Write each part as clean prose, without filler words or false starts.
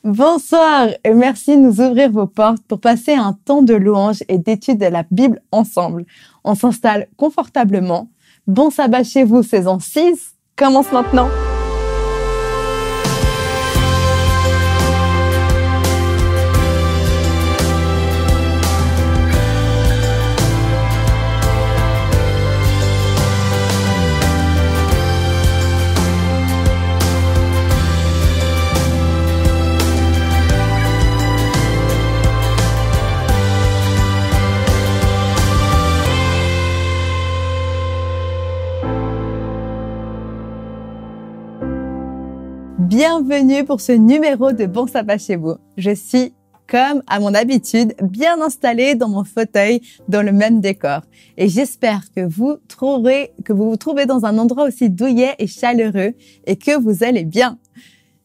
Bonsoir et merci de nous ouvrir vos portes pour passer un temps de louange et d'étude de la Bible ensemble. On s'installe confortablement. Bon sabbat chez vous, saison 6 commence maintenant. Bienvenue pour ce numéro de Bon Sabbat chez vous. Je suis, comme à mon habitude, bien installée dans mon fauteuil dans le même décor. Et j'espère que vous vous trouvez dans un endroit aussi douillet et chaleureux et que vous allez bien.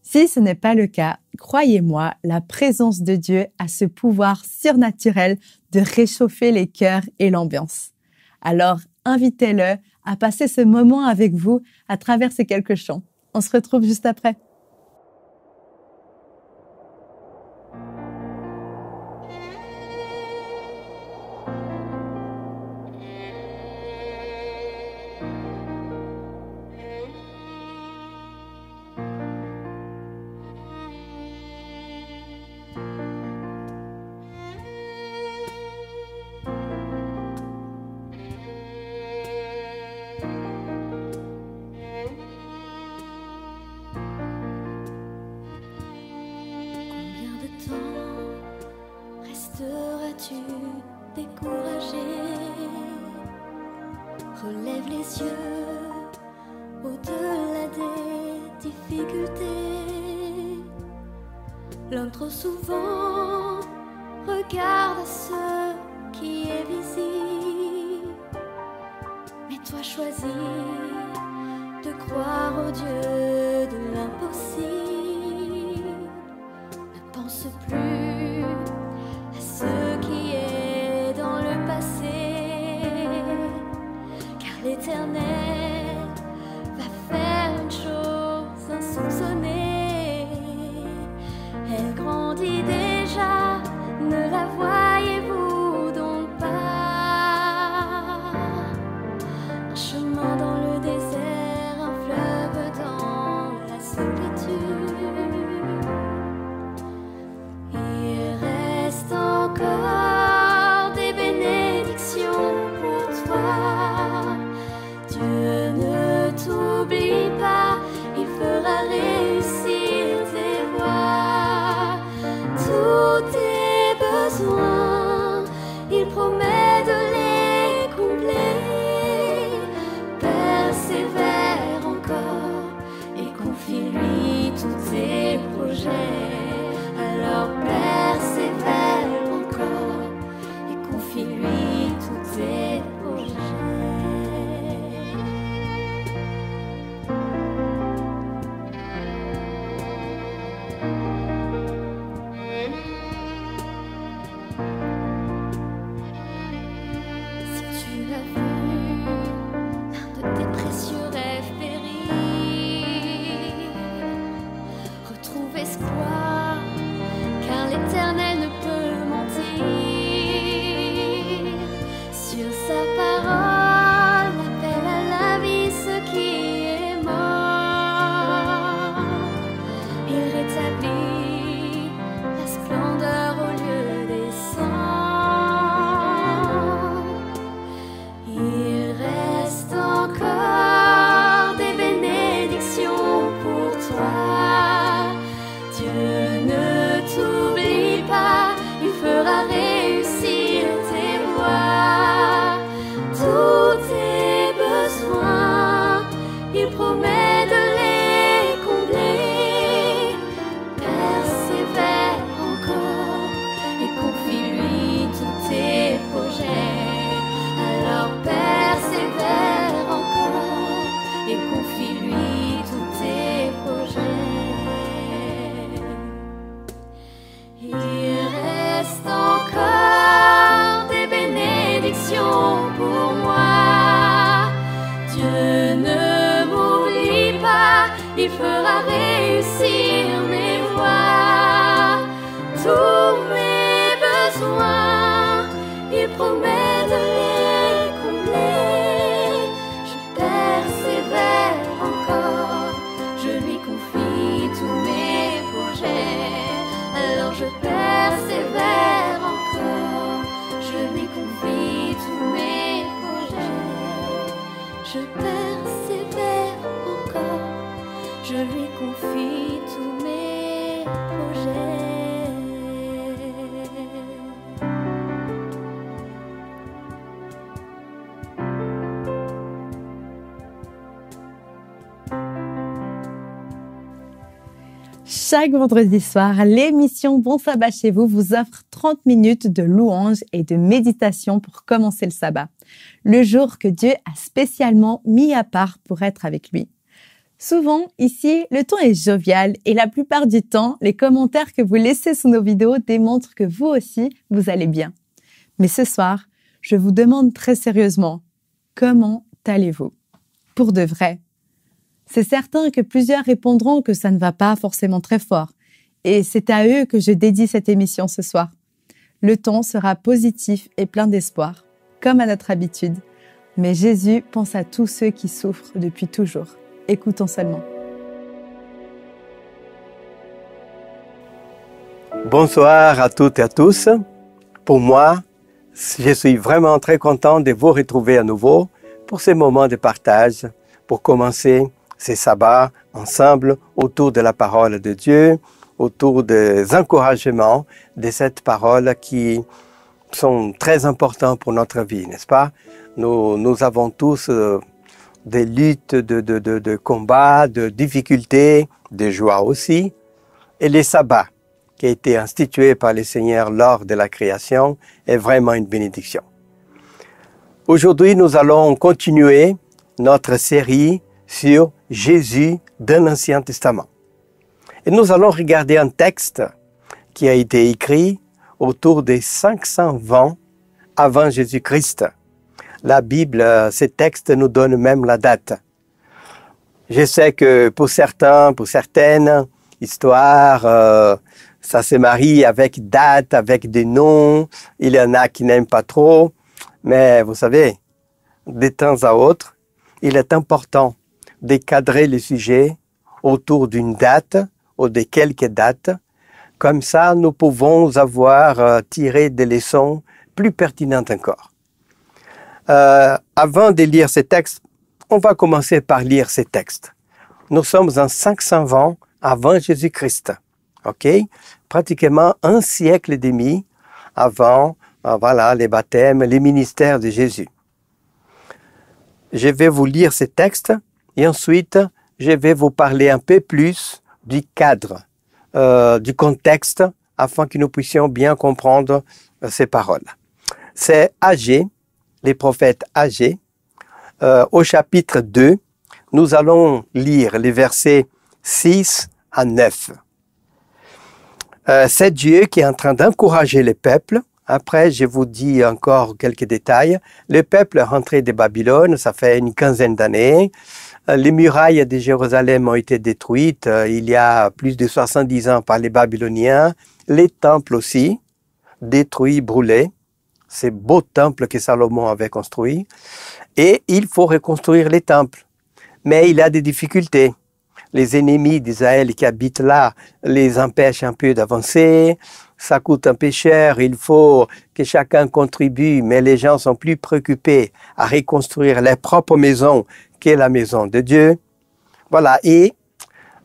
Si ce n'est pas le cas, croyez-moi, la présence de Dieu a ce pouvoir surnaturel de réchauffer les cœurs et l'ambiance. Alors, invitez-le à passer ce moment avec vous à travers ces quelques chants. On se retrouve juste après. Resteras-tu découragé? Relève les yeux au-delà des difficultés. L'homme trop souvent regarde à ce qui est visible, mais toi choisis de croire au Dieu de l'impossible. Ne pense plus ce qui est dans le passé, car l'Éternel va faire une chose insoupçonnée. Elle grandit déjà, ne la voyez-vous donc pas? Un chemin dans le désert, un fleuve dans la solitude. Encore des bénédictions pour toi. Dieu ne t'oublie pas, il fera réussir tes voies. Tous tes besoins, il promet de les combler. Persévère encore et confie-lui tous tes projets. Alors persévère encore et confie-lui tous tes projets. Si tu as vu l'un de tes précieux rêves périr, retrouve espoir, car l'Éternel ne peut mentir. Sur sa parole, appelle à la vie ce qui est mort. Il rétablit la splendeur au lieu des cendres. Il reste encore des bénédictions pour toi. Dieu ne t'oublie pas, il fera réussir tes voies. Tous tes besoins, il promet de les combler. Persévère encore et confie-lui tous tes projets. Alors persévère encore et confie-lui tous tes projets. Il reste encore des bénédictions pour moi. Dieu ne m'oublie pas, il fera réussir mes voies. Chaque vendredi soir, l'émission Bon Sabbat chez vous offre 30 minutes de louange et de méditation pour commencer le sabbat, le jour que Dieu a spécialement mis à part pour être avec lui. Souvent, ici, le ton est jovial et la plupart du temps, les commentaires que vous laissez sous nos vidéos démontrent que vous aussi, vous allez bien. Mais ce soir, je vous demande très sérieusement, comment allez-vous? Pour de vrai. C'est certain que plusieurs répondront que ça ne va pas forcément très fort. Et c'est à eux que je dédie cette émission ce soir. Le ton sera positif et plein d'espoir, comme à notre habitude. Mais Jésus pense à tous ceux qui souffrent depuis toujours. Écoutons seulement. Bonsoir à toutes et à tous. Pour moi, je suis vraiment très content de vous retrouver à nouveau pour ces moments de partage, pour commencer ces sabbats ensemble autour de la parole de Dieu, autour des encouragements de cette parole qui sont très importants pour notre vie, n'est-ce pas? Nous avons tous des luttes, de combats, de difficultés, de joie aussi. Et les sabbats qui a été institué par le Seigneur lors de la création est vraiment une bénédiction. Aujourd'hui, nous allons continuer notre série sur Jésus dans l'Ancien Testament. Et nous allons regarder un texte qui a été écrit autour des 520 avant Jésus-Christ. La Bible, ces textes nous donnent même la date. Je sais que pour certains, pour certaines histoires, ça se marie avec date, avec des noms. Il y en a qui n'aiment pas trop. Mais vous savez, de temps à autre, il est important de cadrer le sujet autour d'une date ou de quelques dates. Comme ça, nous pouvons avoir tiré des leçons plus pertinentes encore. Avant de lire ces textes, on va commencer par lire ces textes. Nous sommes en 520 avant Jésus-Christ. Ok? Pratiquement un siècle et demi avant les baptêmes, les ministères de Jésus. Je vais vous lire ces textes et ensuite je vais vous parler un peu plus du cadre, du contexte, afin que nous puissions bien comprendre ces paroles. C'est Agé, les prophètes Agé, au chapitre 2, nous allons lire les versets 6 à 9. C'est Dieu qui est en train d'encourager le peuple. Après, je vous dis encore quelques détails. Le peuple est rentré de Babylone, ça fait une quinzaine d'années. Les murailles de Jérusalem ont été détruites il y a plus de 70 ans par les Babyloniens. Les temples aussi, détruits, brûlés. Ces beaux temples que Salomon avait construits. Et il faut reconstruire les temples. Mais il y a des difficultés. Les ennemis d'Israël qui habitent là les empêchent un peu d'avancer. Ça coûte un peu cher, il faut que chacun contribue, mais les gens sont plus préoccupés à reconstruire leur propre maison que la maison de Dieu. Voilà, et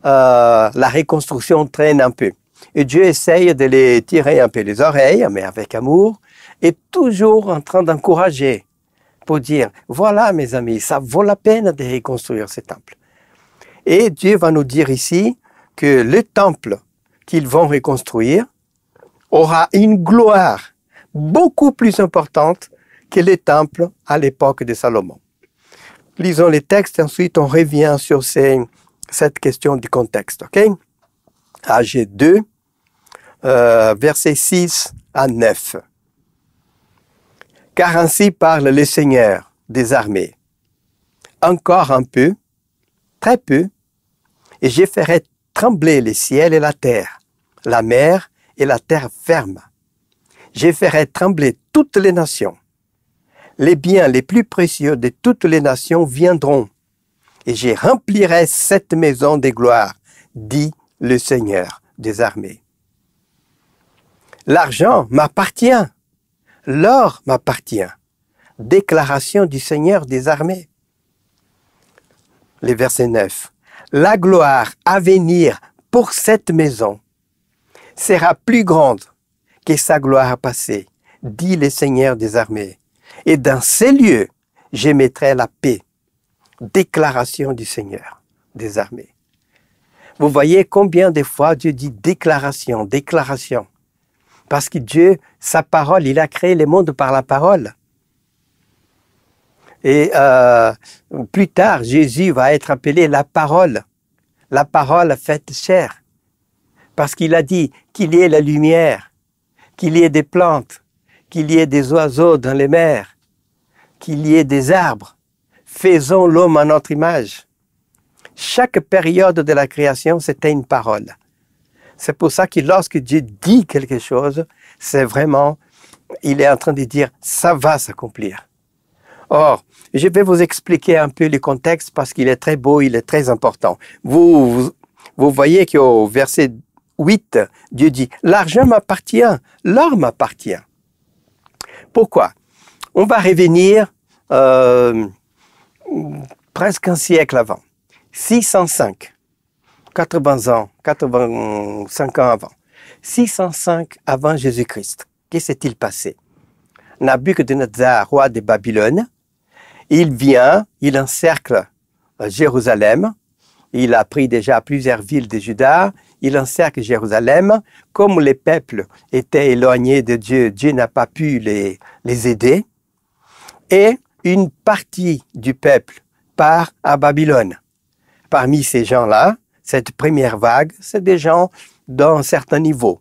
la reconstruction traîne un peu. Et Dieu essaye de les tirer un peu les oreilles, mais avec amour, et toujours en train d'encourager pour dire, voilà mes amis, ça vaut la peine de reconstruire ce temple. Et Dieu va nous dire ici que le temple qu'ils vont reconstruire aura une gloire beaucoup plus importante que le temple à l'époque de Salomon. Lisons les textes et ensuite on revient sur cette question du contexte. Ok? Agé 2, versets 6 à 9. Car ainsi parle le Seigneur des armées. Encore un peu, très peu, et je ferai trembler les ciels et la terre, la mer et la terre ferme. Je ferai trembler toutes les nations. Les biens les plus précieux de toutes les nations viendront, et je remplirai cette maison de gloire, dit le Seigneur des armées. L'argent m'appartient, l'or m'appartient. Déclaration du Seigneur des armées. Le verset 9. La gloire à venir pour cette maison sera plus grande que sa gloire passée, dit le Seigneur des armées. Et dans ces lieux, je mettrai la paix. Déclaration du Seigneur des armées. Vous voyez combien de fois Dieu dit déclaration, déclaration. Parce que Dieu, sa parole, il a créé le monde par la parole. Et plus tard, Jésus va être appelé la parole faite chair. Parce qu'il a dit qu'il y ait la lumière, qu'il y ait des plantes, qu'il y ait des oiseaux dans les mers, qu'il y ait des arbres. Faisons l'homme à notre image. Chaque période de la création, c'était une parole. C'est pour ça que lorsque Dieu dit quelque chose, c'est vraiment, il est en train de dire, ça va s'accomplir. Or, je vais vous expliquer un peu le contexte parce qu'il est très beau, il est très important. Vous voyez qu'au verset 8, Dieu dit, l'argent m'appartient, l'or m'appartient. Pourquoi? On va revenir presque un siècle avant, 605, 85 ans avant. 605 avant Jésus-Christ. Qu'est-ce qui s'est-il passé? Nabuchodonosor, roi de Babylone, il vient, il encercle Jérusalem, il a pris déjà plusieurs villes de Juda, il encercle Jérusalem. Comme les peuples étaient éloignés de Dieu, Dieu n'a pas pu les aider. Et une partie du peuple part à Babylone. Parmi ces gens-là, cette première vague, c'est des gens d'un certain niveau.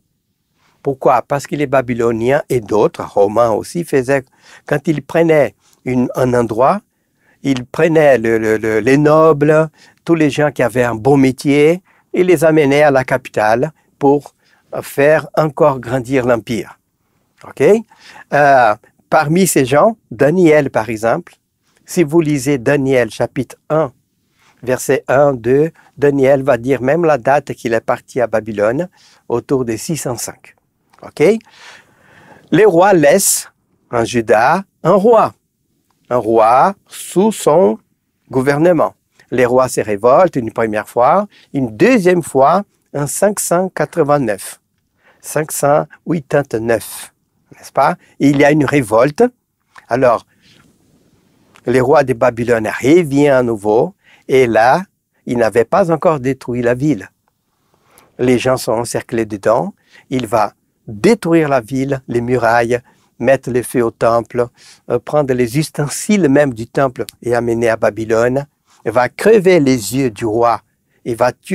Pourquoi? Parce que les Babyloniens et d'autres, Romains aussi, faisaient, quand ils prenaient un endroit, ils prenaient les nobles, tous les gens qui avaient un bon métier, et les amenaient à la capitale pour faire encore grandir l'empire. Ok? Parmi ces gens, Daniel par exemple, si vous lisez Daniel chapitre 1, verset 1, 2, Daniel va dire même la date qu'il est parti à Babylone, autour de 605. Ok? Les rois laissent en Juda un roi sous son gouvernement. Les rois se révoltent une première fois, une deuxième fois en 589. 589, n'est-ce pas? Il y a une révolte. Alors, les rois de Babylone reviennent à nouveau, et là, ils n'avaient pas encore détruit la ville. Les gens sont encerclés dedans. Il va détruire la ville, les murailles, mettre le feu au temple, prendre les ustensiles même du temple et amener à Babylone. Il va crever les yeux du roi.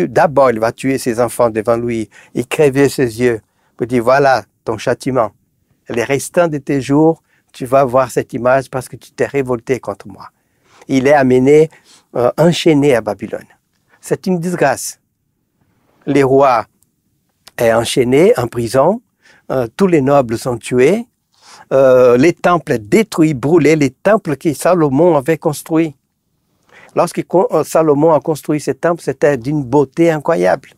D'abord, il va tuer ses enfants devant lui et crever ses yeux pour dire, voilà ton châtiment. Les restants de tes jours, tu vas voir cette image parce que tu t'es révolté contre moi. Il est amené, enchaîné à Babylone. C'est une disgrâce. Les rois est enchaîné en prison, tous les nobles sont tués, les temples détruits, brûlés, les temples que Salomon avait construits. Lorsque Salomon a construit ces temples, c'était d'une beauté incroyable,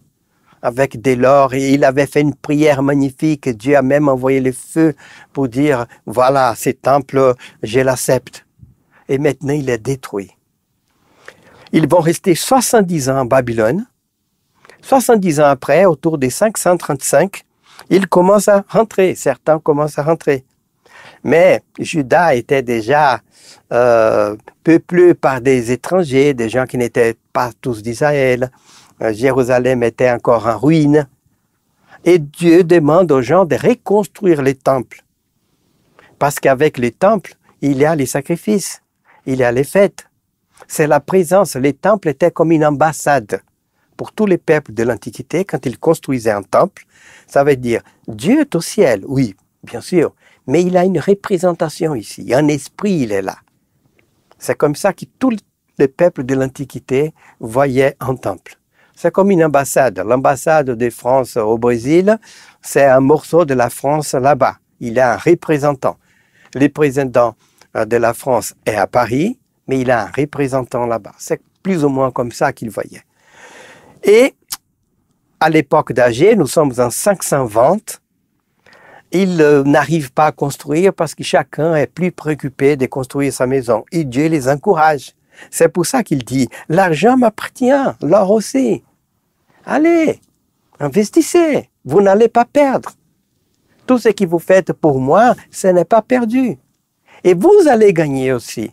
avec de l'or, et il avait fait une prière magnifique. Dieu a même envoyé le feu pour dire, voilà, ces temples, je l'accepte. Et maintenant, il est détruit. Ils vont rester 70 ans en Babylone. 70 ans après, autour des 535, ils commencent à rentrer. Certains commencent à rentrer. Mais Juda était déjà peuplé par des étrangers, des gens qui n'étaient pas tous d'Israël. Jérusalem était encore en ruine. Et Dieu demande aux gens de reconstruire les temples. Parce qu'avec les temples, il y a les sacrifices, il y a les fêtes. C'est la présence. Les temples étaient comme une ambassade. Pour tous les peuples de l'Antiquité, quand ils construisaient un temple, ça veut dire Dieu est au ciel, oui, bien sûr, mais il a une représentation ici, un esprit, il est là. C'est comme ça que tous les peuples de l'Antiquité voyaient un temple. C'est comme une ambassade. L'ambassade de France au Brésil, c'est un morceau de la France là-bas. Il a un représentant. Le président de la France est à Paris, mais il a un représentant là-bas. C'est plus ou moins comme ça qu'il voyait. Et à l'époque d'Agé, nous sommes en 520, ils n'arrivent pas à construire parce que chacun est plus préoccupé de construire sa maison. Et Dieu les encourage. C'est pour ça qu'il dit, l'argent m'appartient, l'or aussi. Allez, investissez, vous n'allez pas perdre. Tout ce que vous faites pour moi, ce n'est pas perdu. Et vous allez gagner aussi,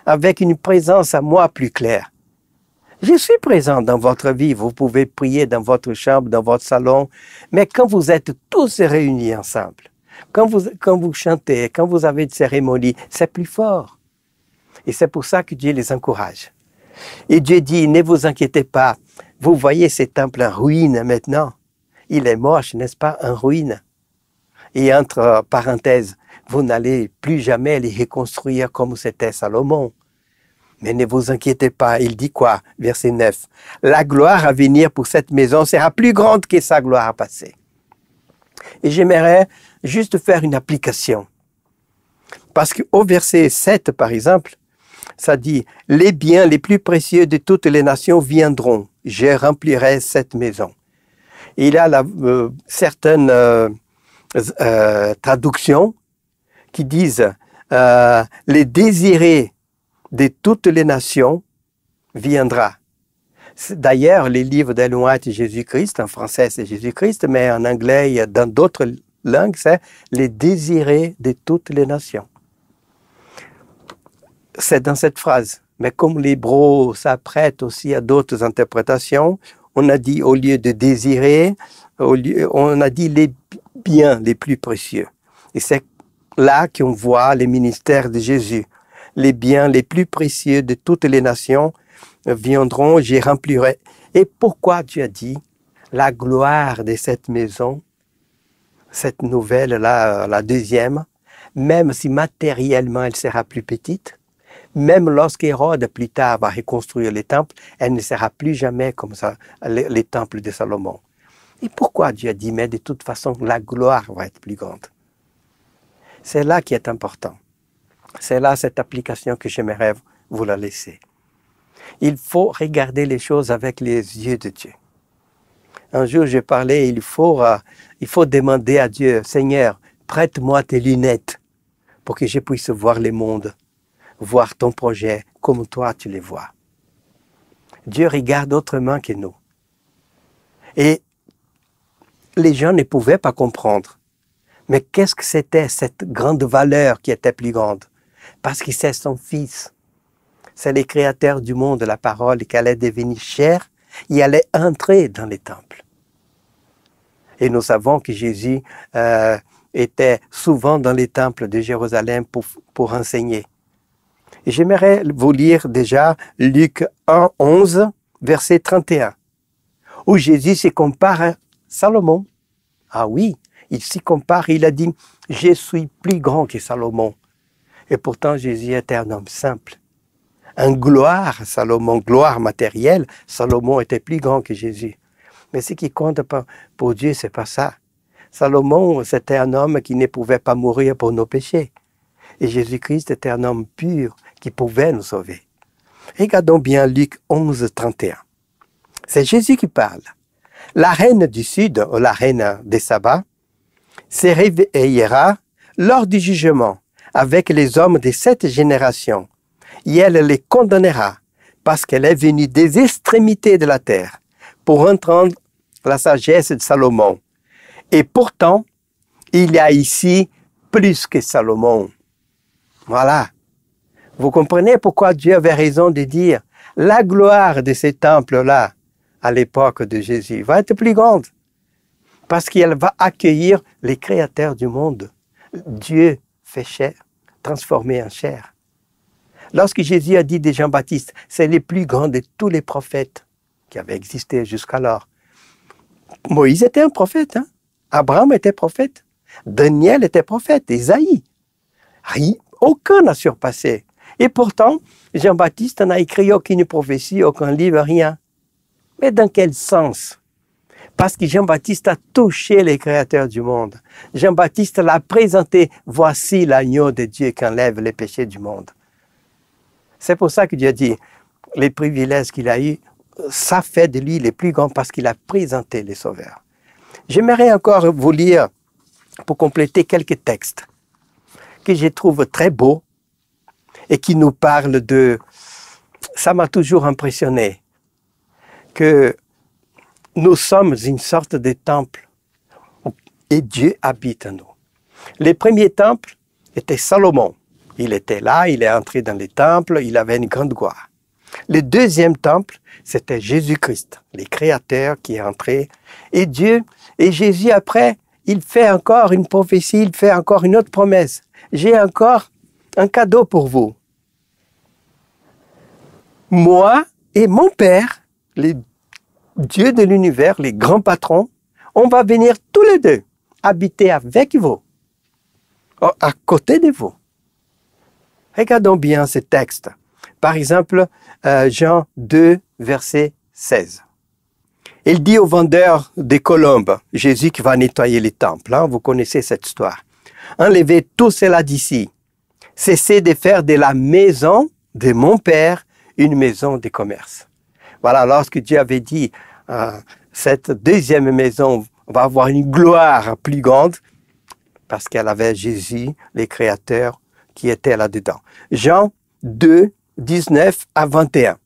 avec une présence à moi plus claire. Je suis présent dans votre vie. Vous pouvez prier dans votre chambre, dans votre salon. Mais quand vous êtes tous réunis ensemble, quand vous chantez, quand vous avez une cérémonie, c'est plus fort. Et c'est pour ça que Dieu les encourage. Et Dieu dit, ne vous inquiétez pas. Vous voyez ces temples en ruine maintenant. Il est moche, n'est-ce pas, en ruine. Et entre parenthèses, vous n'allez plus jamais les reconstruire comme c'était Salomon. Mais ne vous inquiétez pas, il dit quoi? Verset 9. La gloire à venir pour cette maison sera plus grande que sa gloire passée. Et j'aimerais juste faire une application. Parce qu'au verset 7, par exemple, ça dit, les biens les plus précieux de toutes les nations viendront. Je remplirai cette maison. Et il y a certaines traductions qui disent, les désirés de toutes les nations viendra. D'ailleurs, les livres d'Ellen White et Jésus-Christ, en français c'est Jésus-Christ, mais en anglais, dans d'autres langues, c'est les désirés de toutes les nations. C'est dans cette phrase. Mais comme l'hébreu s'apprête aussi à d'autres interprétations, on a dit au lieu de désirer, on a dit les biens les plus précieux. Et c'est là qu'on voit les ministères de Jésus. Les biens les plus précieux de toutes les nations viendront, j'y remplirai. Et pourquoi Dieu a dit la gloire de cette maison, cette nouvelle-là, la deuxième, même si matériellement elle sera plus petite, même lorsqu'Hérode plus tard va reconstruire les temples, elle ne sera plus jamais comme ça, les temples de Salomon. Et pourquoi Dieu a dit, mais de toute façon, la gloire va être plus grande. C'est là qui est important. C'est là cette application que j'aimerais vous la laisser. Il faut regarder les choses avec les yeux de Dieu. Un jour, je parlais, il faut demander à Dieu, Seigneur, prête-moi tes lunettes pour que je puisse voir le monde, voir ton projet comme toi tu les vois. Dieu regarde autrement que nous. Et les gens ne pouvaient pas comprendre. Mais qu'est-ce que c'était cette grande valeur qui était plus grande? Parce que c'est son Fils. C'est le Créateur du monde, la parole, qui allait devenir chair et allait entrer dans les temples. Et nous savons que Jésus était souvent dans les temples de Jérusalem pour enseigner. Et j'aimerais vous lire déjà Luc 1, 11, verset 31, où Jésus se compare à Salomon. Ah oui, il s'y compare, il a dit, « Je suis plus grand que Salomon ». Et pourtant, Jésus était un homme simple. En gloire, Salomon, gloire matérielle, Salomon était plus grand que Jésus. Mais ce qui compte pour Dieu, c'est pas ça. Salomon, c'était un homme qui ne pouvait pas mourir pour nos péchés. Et Jésus-Christ était un homme pur qui pouvait nous sauver. Regardons bien Luc 11, 31. C'est Jésus qui parle. La reine du Sud, ou la reine des Sabbats, se réveillera lors du jugement avec les hommes de cette génération, et elle les condamnera, parce qu'elle est venue des extrémités de la terre, pour entendre la sagesse de Salomon. Et pourtant, il y a ici plus que Salomon. Voilà. Vous comprenez pourquoi Dieu avait raison de dire la gloire de ces temples-là, à l'époque de Jésus, va être plus grande. Parce qu'elle va accueillir les créateurs du monde. Dieu fait chair, transformé en chair. Lorsque Jésus a dit de Jean-Baptiste, c'est le plus grand de tous les prophètes qui avaient existé jusqu'alors. Moïse était un prophète, hein? Abraham était prophète, Daniel était prophète, Isaïe. Aucun n'a surpassé. Et pourtant, Jean-Baptiste n'a écrit aucune prophétie, aucun livre, rien. Mais dans quel sens? Parce que Jean-Baptiste a touché les créateurs du monde. Jean-Baptiste l'a présenté, voici l'agneau de Dieu qui enlève les péchés du monde. C'est pour ça que Dieu dit, les privilèges qu'il a eus, ça fait de lui les plus grands parce qu'il a présenté les sauveurs. J'aimerais encore vous lire, pour compléter quelques textes, que je trouve très beaux et qui nous parlent de... Ça m'a toujours impressionné, que nous sommes une sorte de temple et Dieu habite en nous. Les premiers temples étaient Salomon. Il était là, il est entré dans les temples, il avait une grande gloire. Le deuxième temple, c'était Jésus-Christ, le Créateur qui est entré. Et Dieu, et Jésus après, il fait encore une prophétie, il fait encore une autre promesse. J'ai encore un cadeau pour vous. Moi et mon Père, les dieux de l'univers, les grands patrons, on va venir tous les deux habiter avec vous, à côté de vous. Regardons bien ce texte. Par exemple, Jean 2, verset 16. Il dit au vendeur des colombes, Jésus qui va nettoyer les temples, hein, vous connaissez cette histoire. Enlevez tout cela d'ici. Cessez de faire de la maison de mon Père une maison de commerce. Voilà, lorsque Dieu avait dit, cette deuxième maison va avoir une gloire plus grande, parce qu'elle avait Jésus, le Créateur, qui était là-dedans. Jean 2, 19 à 21.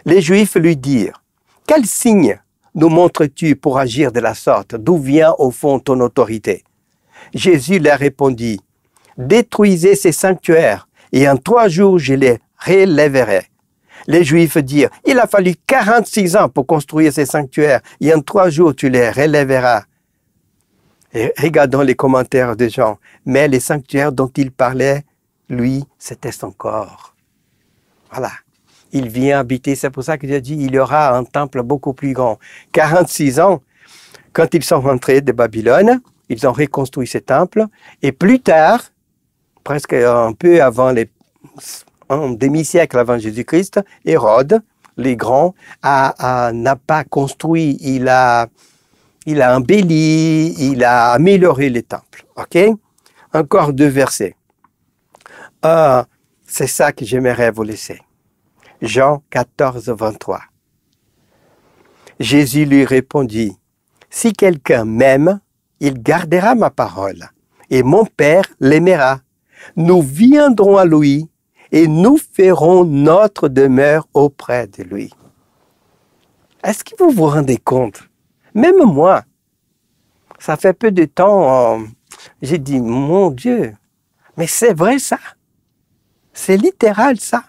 Les Juifs lui dirent, « Quel signe nous montres-tu pour agir de la sorte? D'où vient au fond ton autorité ?» Jésus leur répondit, « Détruisez ces sanctuaires, et en 3 jours je les relèverai. » Les Juifs dirent, « Il a fallu 46 ans pour construire ces sanctuaires, et en 3 jours tu les relèveras. » Et regardons les commentaires de Jean. Mais les sanctuaires dont il parlait, lui, c'était son corps. Voilà. Il vient habiter. C'est pour ça que Dieu dit, il y aura un temple beaucoup plus grand. 46 ans, quand ils sont rentrés de Babylone, ils ont reconstruit ce temple. Et plus tard, presque un peu avant un demi-siècle avant Jésus-Christ, Hérode, le grand, n'a pas construit. Il a embelli, il a amélioré les temples. Ok? Encore 2 versets. C'est ça que j'aimerais vous laisser. Jean 14, 23. Jésus lui répondit, « Si quelqu'un m'aime, il gardera ma parole, et mon Père l'aimera. Nous viendrons à lui, et nous ferons notre demeure auprès de lui. » Est-ce que vous vous rendez compte? Même moi, ça fait peu de temps, j'ai dit, mon Dieu, mais c'est vrai ça. C'est littéral ça.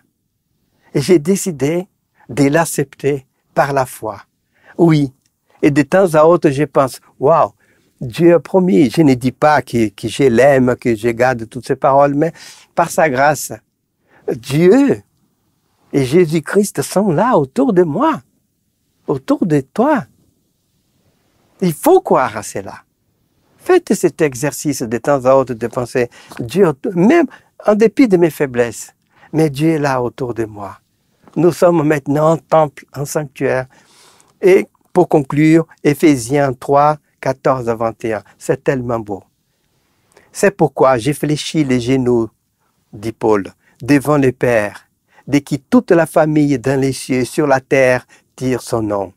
Et j'ai décidé de l'accepter par la foi. Oui. Et de temps à autre, je pense, waouh, Dieu a promis. Je ne dis pas que je l'aime, que je garde toutes ces paroles, mais par sa grâce, Dieu et Jésus-Christ sont là autour de moi, autour de toi. Il faut croire à cela. Faites cet exercice de temps à autre de penser, Dieu, même en dépit de mes faiblesses, mais Dieu est là autour de moi. Nous sommes maintenant en temple, en sanctuaire. Et pour conclure, Éphésiens 3, 14 à 21, c'est tellement beau. C'est pourquoi j'ai fléchi les genoux, dit Paul, devant le Père, de qui toute la famille dans les cieux et sur la terre tire son nom,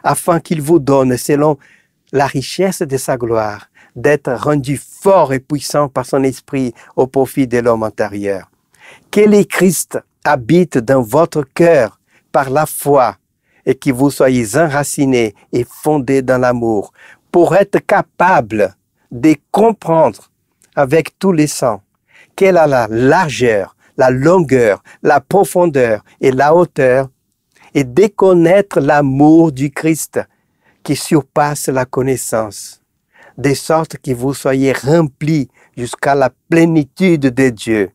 afin qu'il vous donne, selon la richesse de sa gloire, d'être rendu fort et puissant par son esprit au profit de l'homme intérieur. Que le Christ habite dans votre cœur par la foi et que vous soyez enracinés et fondés dans l'amour pour être capables de comprendre avec tous les sens quelle est la largeur, la longueur, la profondeur et la hauteur et de connaître l'amour du Christ qui surpasse la connaissance, de sorte que vous soyez remplis jusqu'à la plénitude de Dieu.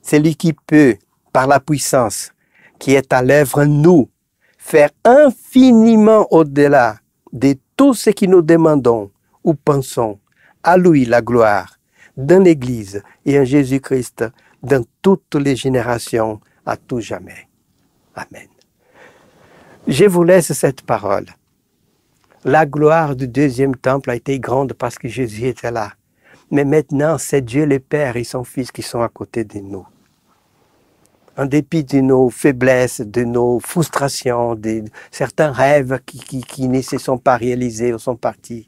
C'est lui qui peut, par la puissance qui est à l'œuvre en nous, faire infiniment au-delà de tout ce que nous demandons ou pensons. À lui la gloire, dans l'Église et en Jésus-Christ, dans toutes les générations, à tout jamais. Amen. Je vous laisse cette parole. La gloire du deuxième temple a été grande parce que Jésus était là. Mais maintenant, c'est Dieu le Père et son Fils qui sont à côté de nous. En dépit de nos faiblesses, de nos frustrations, de certains rêves qui ne se sont pas réalisés ou sont partis,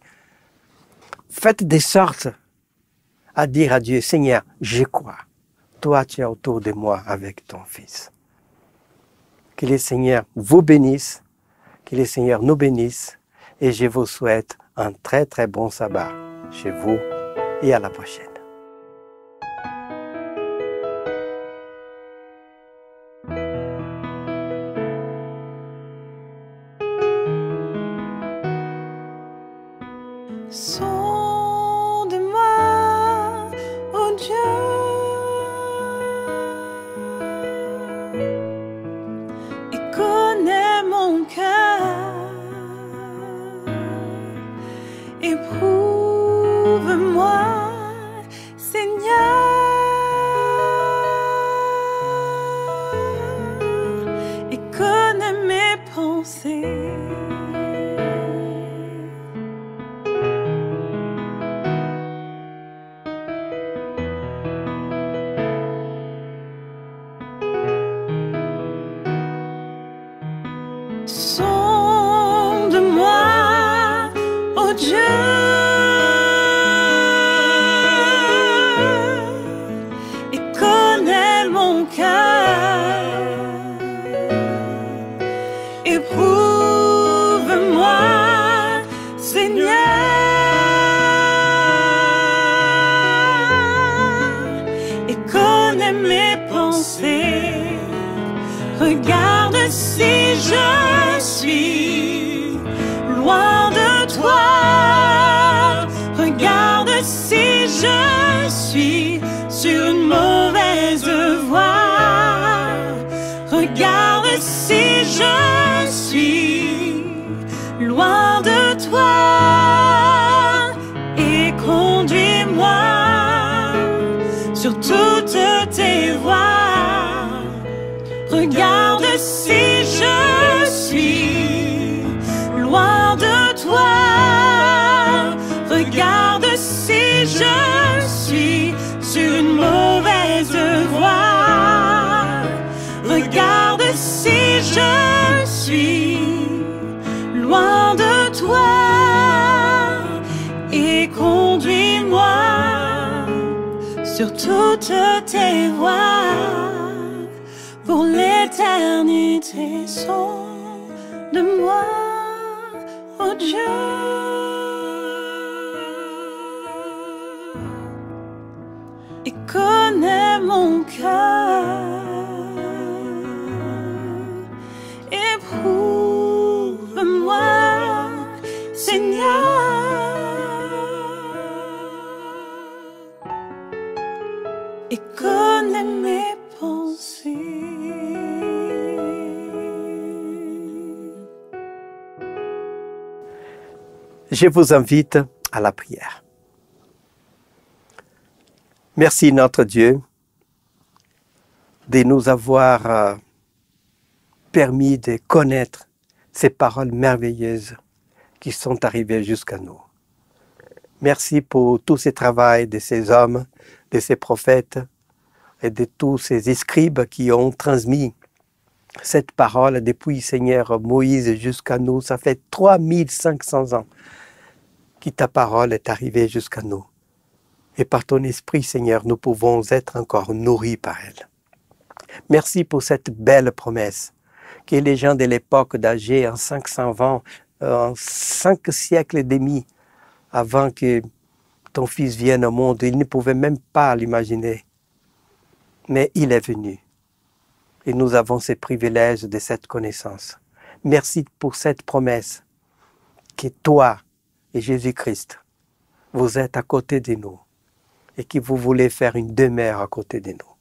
faites de sorte à dire à Dieu, Seigneur, je crois. Toi, tu es autour de moi avec ton Fils. Que le Seigneur vous bénisse, que le Seigneur nous bénisse, et je vous souhaite un très très bon sabbat chez vous et à la prochaine. Sonde-moi, oh Dieu, et connais mon cœur. Éprouve-moi, Seigneur, et connais mes pensées. Sonde-moi, oh Dieu, et connais mon cœur. Éprouve-moi, Seigneur, et connais mes pensées. Regarde si je suis loin de toi. Regarde si je suis sur une mauvaise voie. Regarde si je suis loin de toi. Et conduis-moi sur toutes tes voies. Regarde si je suis loin de toi. Regarde si je suis sur une mauvaise voie. Regarde si je suis loin de toi. Et conduis-moi sur toutes tes voies. Pour l'éternité, sonde-moi, oh Dieu, et connais mon cœur. Éprouve-moi, Seigneur, et connais mes pensées. Je vous invite à la prière. Merci notre Dieu de nous avoir permis de connaître ces paroles merveilleuses qui sont arrivées jusqu'à nous. Merci pour tout ce travail de ces hommes, de ces prophètes et de tous ces scribes qui ont transmis cette parole depuis Seigneur Moïse jusqu'à nous. Ça fait 3500 ans que ta parole est arrivée jusqu'à nous. Et par ton esprit, Seigneur, nous pouvons être encore nourris par elle. Merci pour cette belle promesse que les gens de l'époque d'Agé, en 520, en 5 siècles et demi, avant que ton Fils vienne au monde, ils ne pouvaient même pas l'imaginer. Mais il est venu. Et nous avons ce privilège de cette connaissance. Merci pour cette promesse que toi et Jésus-Christ, vous êtes à côté de nous et que vous voulez faire une demeure à côté de nous.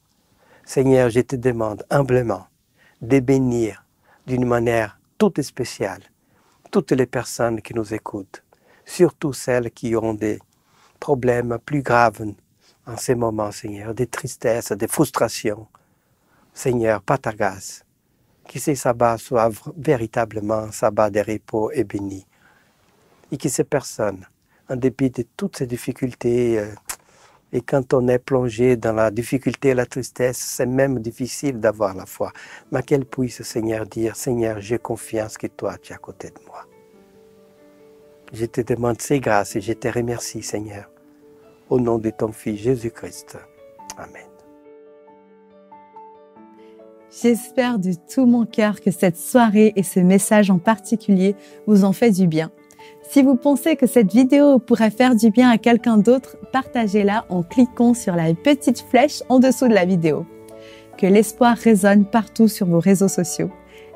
Seigneur, je te demande humblement de bénir d'une manière toute spéciale toutes les personnes qui nous écoutent, surtout celles qui ont des problèmes plus graves en ces moments, Seigneur, des tristesses, des frustrations. Seigneur, par ta grâce, que ces sabbats soient véritablement un sabbat de repos et béni. Et que ces personnes, en dépit de toutes ces difficultés, et quand on est plongé dans la difficulté et la tristesse, c'est même difficile d'avoir la foi. Mais qu'elle puisse, Seigneur, dire, Seigneur, j'ai confiance que toi, tu es à côté de moi. Je te demande ces grâces et je te remercie, Seigneur, au nom de ton Fils Jésus-Christ. Amen. J'espère de tout mon cœur que cette soirée et ce message en particulier vous ont fait du bien. Si vous pensez que cette vidéo pourrait faire du bien à quelqu'un d'autre, partagez-la en cliquant sur la petite flèche en dessous de la vidéo. Que l'espoir résonne partout sur vos réseaux sociaux.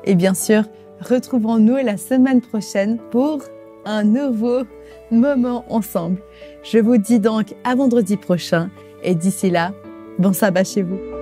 Et bien sûr, retrouvons-nous la semaine prochaine pour un nouveau moment ensemble. Je vous dis donc à vendredi prochain et d'ici là, bon sabbat chez vous.